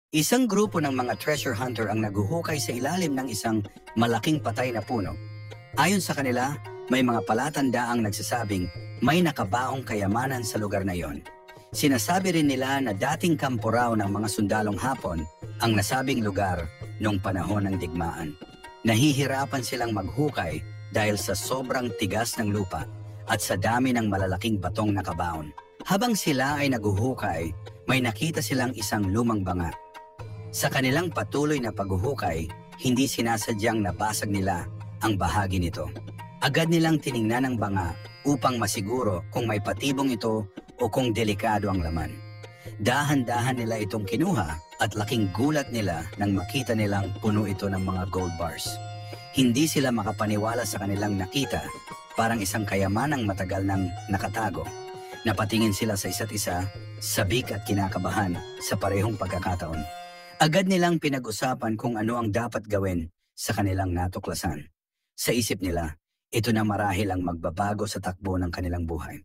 Isang grupo ng mga treasure hunter ang naguhukay sa ilalim ng isang malaking patay na puno. Ayon sa kanila, may mga palatandaang nagsasabing may nakabaong kayamanan sa lugar na yon. Sinasabi rin nila na dating kampo raw ng mga sundalong Hapon ang nasabing lugar noong panahon ng digmaan. Nahihirapan silang maghukay dahil sa sobrang tigas ng lupa at sa dami ng malalaking batong nakabaon. Habang sila ay naguhukay, may nakita silang isang lumang banga. Sa kanilang patuloy na paghuhukay, hindi sinasadyang nabasag nila ang bahagi nito. Agad nilang tiningnan ang banga upang masiguro kung may patibong ito o kung delikado ang laman. Dahan-dahan nila itong kinuha at laking gulat nila nang makita nilang puno ito ng mga gold bars. Hindi sila makapaniwala sa kanilang nakita, parang isang kayamanang matagal nang nakatago. Napatingin sila sa isa't isa, sabik at kinakabahan sa parehong pagkakataon. Agad nilang pinag-usapan kung ano ang dapat gawin sa kanilang natuklasan. Sa isip nila, ito na marahil ang magbabago sa takbo ng kanilang buhay.